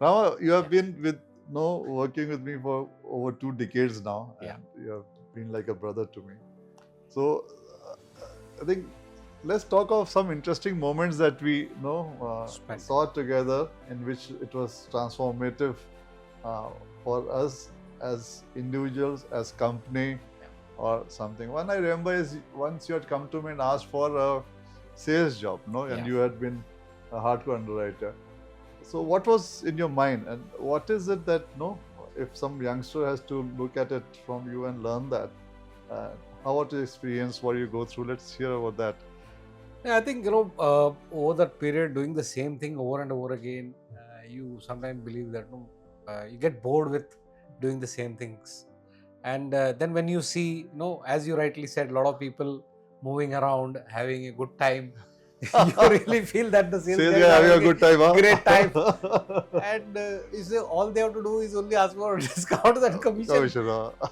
Rama, you have been working with me for over 2 decades now, and you have been like a brother to me. So, I think let's talk of some interesting moments that we saw together, in which it was transformative for us as individuals, as company, or something. One I remember is once you had come to me and asked for a sales job, and you had been a hardcore underwriter. So what was in your mind, and what is it that if some youngster has to look at it from you and learn that, how was your experience? What do you go through? Let's hear about that. Yeah, I think over that period, doing the same thing over and over again, you sometimes believe that you get bored with doing the same things, and then when you see, as you rightly said, a lot of people moving around, having a good time. You really feel that the sales guys are having a good time, great time, and you say all they have to do is only ask for discount and commission.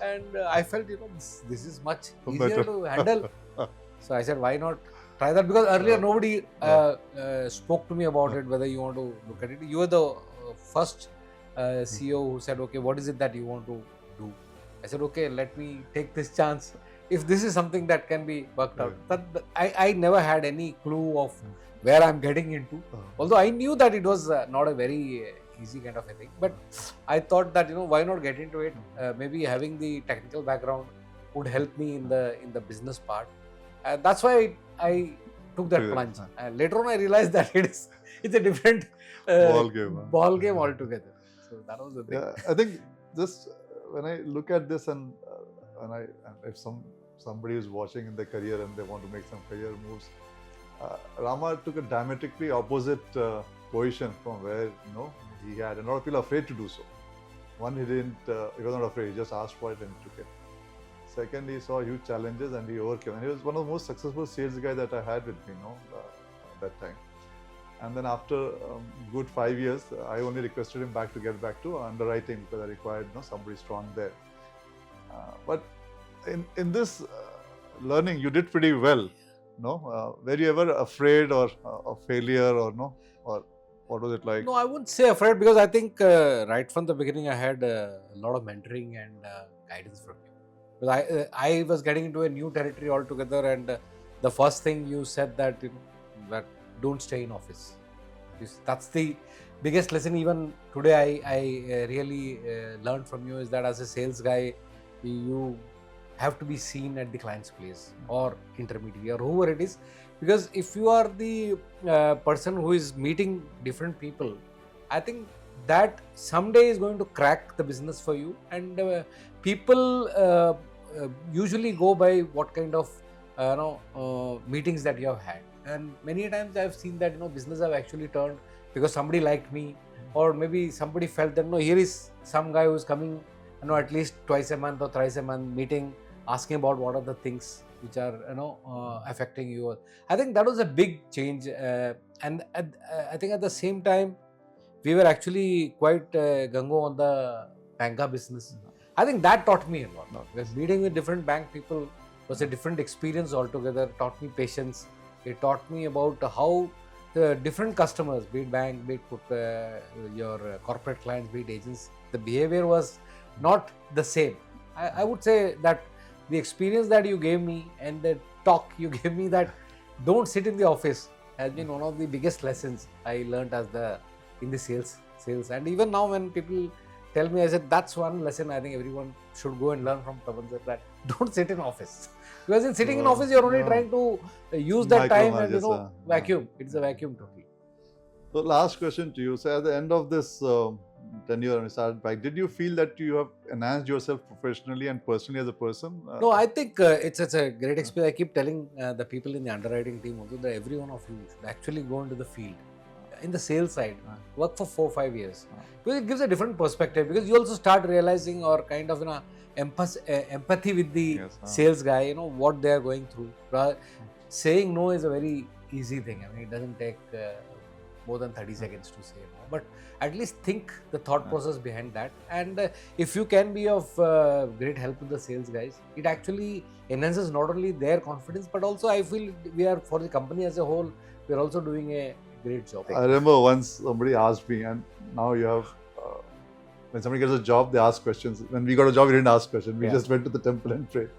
And I felt this is much easier to handle. So I said, why not try that? Because earlier nobody spoke to me about it, whether you want to look at it. You were the first CEO who said, okay, what is it that you want to do? I said, okay, let me take this chance. If this is something that can be worked out. I never had any clue of where I'm getting into. Although I knew that it was not a very easy kind of a thing. But I thought that, why not get into it? Maybe having the technical background would help me in the business part. That's why I took that plunge. Later on, I realized that it's a different ball game altogether. So that was the thing. Yeah, I think just when I look at this, and if somebody is watching in their career and they want to make some career moves, Rama took a diametrically opposite position from where he had, and a lot of people are afraid to do so. One, he was not afraid; he just asked for it and took it. Second, he saw huge challenges and he overcame. And he was one of the most successful sales guys that I had with me, at that time. And then after good 5 years, I only requested him to get back to underwriting, because I required somebody strong there. But in this learning, you did pretty well. Were you ever afraid of failure, or no? Or what was it like? No, I wouldn't say afraid, because I think right from the beginning I had a lot of mentoring and guidance from you. Because I was getting into a new territory altogether, and the first thing you said that that don't stay in office. That's the biggest lesson. Even today, I really learned from you is that as a sales guy, you have to be seen at the client's place or intermediary or whoever it is, because if you are the person who is meeting different people, I think that someday is going to crack the business for you. And people usually go by what kind of meetings that you have had. And many times I've seen that business have actually turned because somebody liked me, or maybe somebody felt that here is some guy who is coming at least twice a month or thrice a month meeting, asking about what are the things which are affecting you. I think that was a big change, and I think at the same time we were actually quite gung-ho on the banca business. I think that taught me a lot. Because meeting with different bank people was a different experience altogether. It taught me patience. It taught me about how the different customers, be it bank, be it your corporate clients, be it agents, the behavior was not the same. I would say that the experience that you gave me and the talk you gave me, that don't sit in the office, has been one of the biggest lessons I learned in the sales. And even now when people tell me, I said that's one lesson I think everyone should go and learn from Tapan sir, that don't sit in office. Because in sitting in office, you're only trying to use that time and vacuum. It's a vacuum totally. So last question to you. So at the end of this tenure and started back, did you feel that you have enhanced yourself professionally and personally as a person? No, I think it's a great experience. I keep telling the people in the underwriting team also that every one of you should actually go into the field. In the sales side, work for 4 or 5 years. Because it gives a different perspective, because you also start realizing or kind of empathy with the sales guy, what they are going through. Saying no is a very easy thing. I mean, it doesn't take more than 30 seconds to say no. But at least think the thought process behind that. And if you can be of great help to the sales guys, it actually enhances not only their confidence, but also I feel we are, for the company as a whole, we are also doing a great job. I remember once somebody asked me, and now you have when somebody gets a job, they ask questions. When we got a job, we didn't ask questions. We Yeah. just went to the temple and prayed.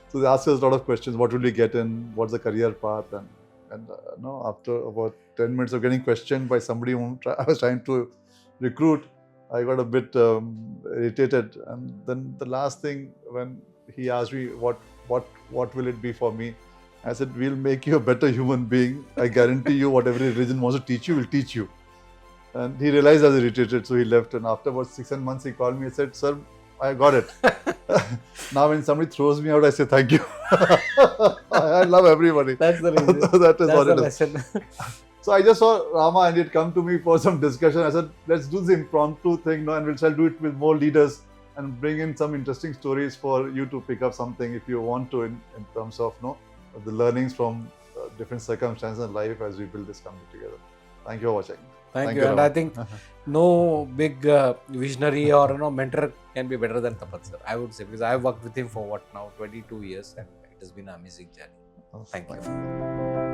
So they asked us a lot of questions. What will we get in? What's the career path? And no, after about 10 minutes of getting questioned by somebody whom I was trying to recruit, I got a bit irritated. And then the last thing, when he asked me what will it be for me, I said, we'll make you a better human being. I guarantee you, whatever religion wants to teach you, will teach you. And he realized I was irritated, so he left. And after about 6 months, he called me and said, sir, I got it. Now when somebody throws me out, I say thank you. I love everybody. That's the reason. That is That's what the it is. lesson. So I just saw Rama and he'd come to me for some discussion. I said, let's do the impromptu thing now, and we'll try to do it with more leaders and bring in some interesting stories for you to pick up something if you want to in terms of the learnings from different circumstances in life as we build this company together. Thank you for watching. Thank you. And Rama. I think no big visionary or mentor can be better than Tapan sir, I would say, because I've worked with him for 22 years, and it has been an amazing journey. Thank you.